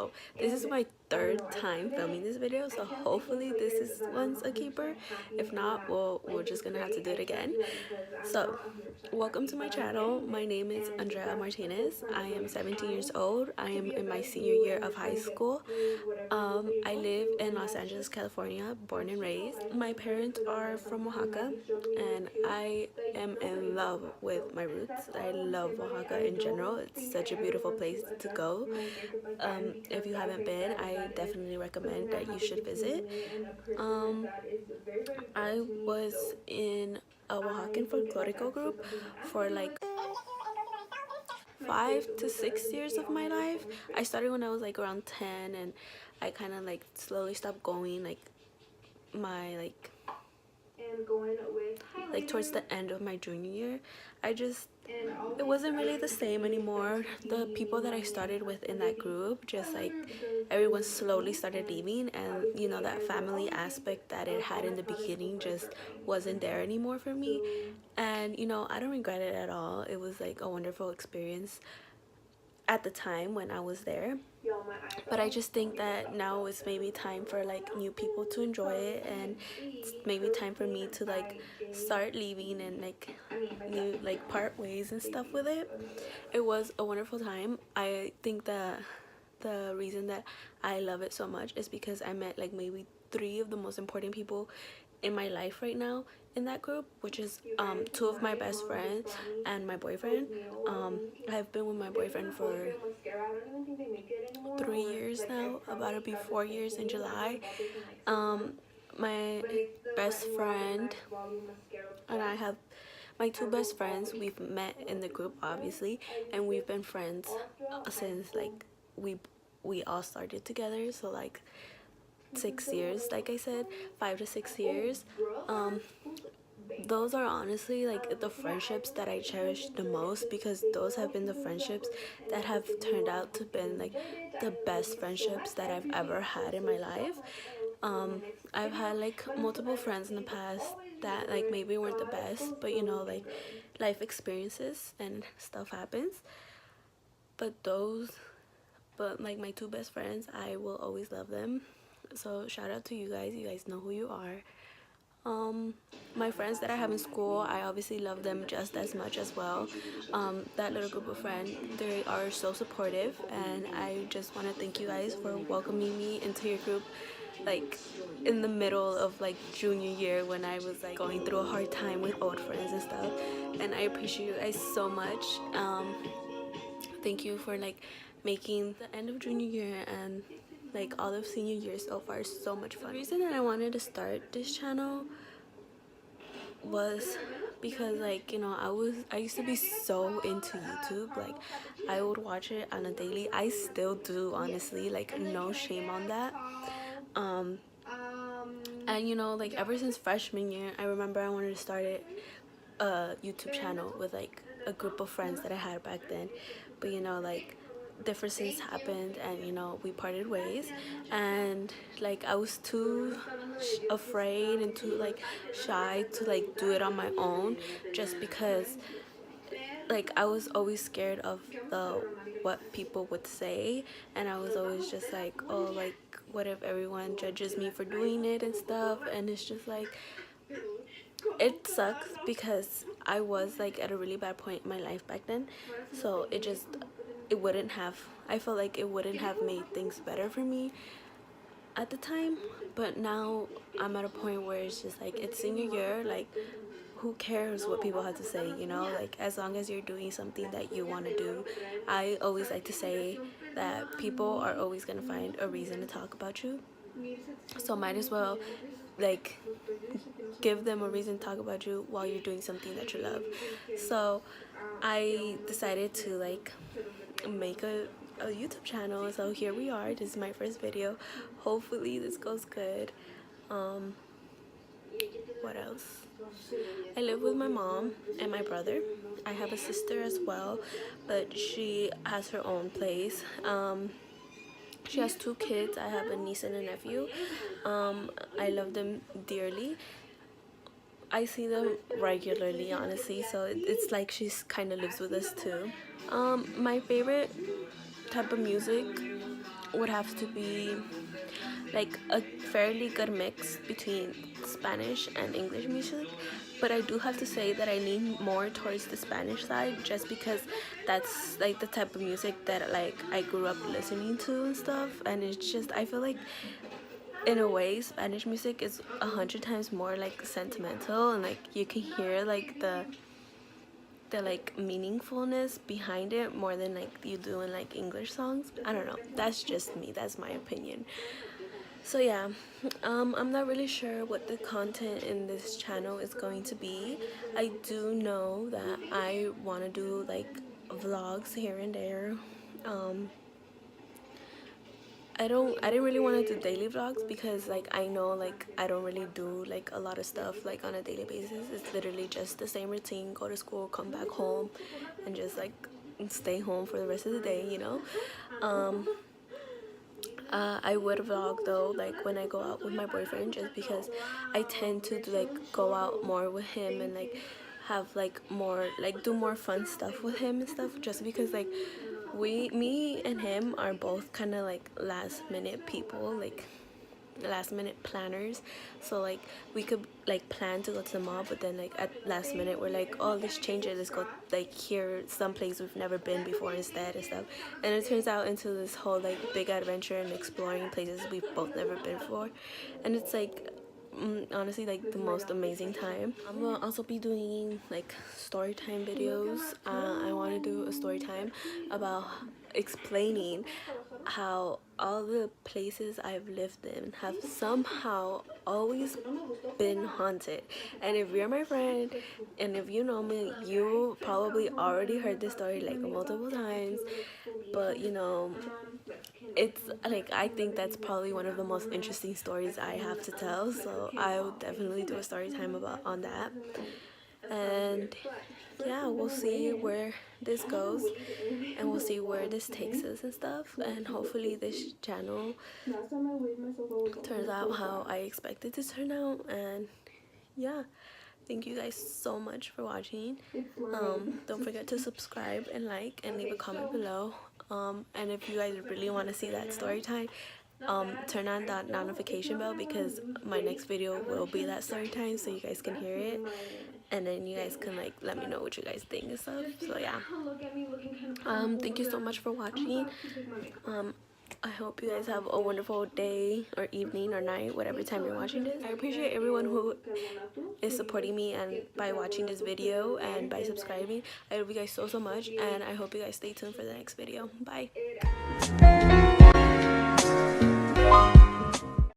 So this is my third time filming this video, so hopefully this is one's a keeper. If not, we're just gonna have to do it again. So welcome to my channel. My name is Andrea Martinez. I am 17 years old. I am in my senior year of high school. I live in Los Angeles, California, born and raised. My parents are from Oaxaca, and I am in love with my roots. I love Oaxaca in general. It's such a beautiful place to go. If you haven't been, I definitely recommend that you should visit. I was in a Oaxacan folklorico group for like 5 to 6 years of my life. I started when I was like around 10, and I kind of like slowly stopped going like my like towards the end of my junior year. It wasn't really the same anymore. The people that I started with in that group, just like everyone slowly started leaving, and you know, that family aspect that it had in the beginning just wasn't there anymore for me. And you know, I don't regret it at all. It was like a wonderful experience at the time when I was there, but I just think that now it's maybe time for like new people to enjoy it, and it's maybe time for me to like start leaving and like new like part ways and stuff with it. It was a wonderful time. I think that the reason that I love it so much is because I met like maybe 3 of the most important people in my life right now in that group, which is 2 of my best friends and my boyfriend. I've been with my boyfriend for 3 years now, about to be 4 years in July. My best friend and I have my 2 best friends. We've met in the group obviously, and we've been friends since like we all started together, so like 6 years, like I said, 5 to 6 years. Those are honestly like the friendships that I cherish the most, because those have been the friendships that have turned out to been like the best friendships that I've ever had in my life. I've had like multiple friends in the past that like maybe weren't the best, but you know, like life experiences and stuff happens. But like my 2 best friends, I will always love them. So shout out to you guys. You guys know who you are. My friends that I have in school, I obviously love them just as much as well. That little group of friends, they are so supportive, and I just want to thank you guys for welcoming me into your group like in the middle of like junior year, when I was like going through a hard time with old friends and stuff. And I appreciate you guys so much. Thank you for like making the end of junior year and like all of senior year so far so much fun. The reason that I wanted to start this channel was because, like, you know, I used to be so into YouTube. Like, I would watch it on a daily. I still do, honestly, like no shame on that. And you know, like ever since freshman year, I remember I wanted to start a YouTube channel with like a group of friends that I had back then. But you know, like differences happened, and you know, we parted ways. And like I was too afraid and too like shy to like do it on my own, just because like I was always scared of the what people would say. And I was always just like, oh, like what if everyone judges me for doing it and stuff. And it's just like, it sucks because I was like at a really bad point in my life back then. So it wouldn't have, I felt like it wouldn't have made things better for me at the time. But now I'm at a point where it's just like, it's senior year, like who cares what people have to say, you know? Like as long as you're doing something that you want to do. I always like to say that people are always going to find a reason to talk about you, so might as well like give them a reason to talk about you while you're doing something that you love. So I decided to like make a YouTube channel. So here we are. This is my first video. Hopefully this goes good. What else? I live with my mom and my brother. I have a sister as well, but she has her own place. She has 2 kids. I have a niece and a nephew. I love them dearly. I see them regularly, honestly, so it's like she's kind of lives with us too. My favorite type of music would have to be like a fairly good mix between Spanish and English music. But I do have to say that I lean more towards the Spanish side, just because that's like the type of music that like I grew up listening to and stuff. And it's just, I feel like in a way Spanish music is 100 times more like sentimental, and like you can hear like the like meaningfulness behind it more than like you do in like English songs. I don't know, that's just me, that's my opinion. So yeah, I'm not really sure what the content in this channel is going to be. I do know that I want to do like vlogs here and there. I didn't really want to do daily vlogs because like I know like I don't really do like a lot of stuff like on a daily basis. It's literally just the same routine: go to school, come back home, and just like stay home for the rest of the day, you know. I would vlog though, like when I go out with my boyfriend, just because I tend to like go out more with him and like have like more like do more fun stuff with him and stuff, just because like me and him are both kind of like last minute people, like last minute planners. So like we could like plan to go to the mall, but then like at last minute we're like, oh, let's change it, let's go like here someplace we've never been before instead and stuff. And it turns out into this whole like big adventure and exploring places we've both never been before. And it's like honestly like the most amazing time. I'm gonna also be doing like story time videos. I want to do a story time about explaining how all the places I've lived in have somehow always been haunted. And if you're my friend and if you know me, you probably already heard this story like multiple times. But you know, it's like I think that's probably one of the most interesting stories I have to tell, so I will definitely do a story time about on that. And yeah, we'll see where this goes, and we'll see where this takes us and stuff, and hopefully this channel turns out how I expect it to turn out. And yeah, thank you guys so much for watching. Don't forget to subscribe and like and leave a comment below. And if you guys really want to see that story time, turn on that notification bell, because my next video will be that story time, so you guys can hear it, and then you guys can like let me know what you guys think and stuff. So yeah, thank you so much for watching. I hope you guys have a wonderful day or evening or night, whatever time you're watching this. I appreciate everyone who is supporting me and by watching this video and by subscribing. I love you guys so much, and I hope you guys stay tuned for the next video. Bye.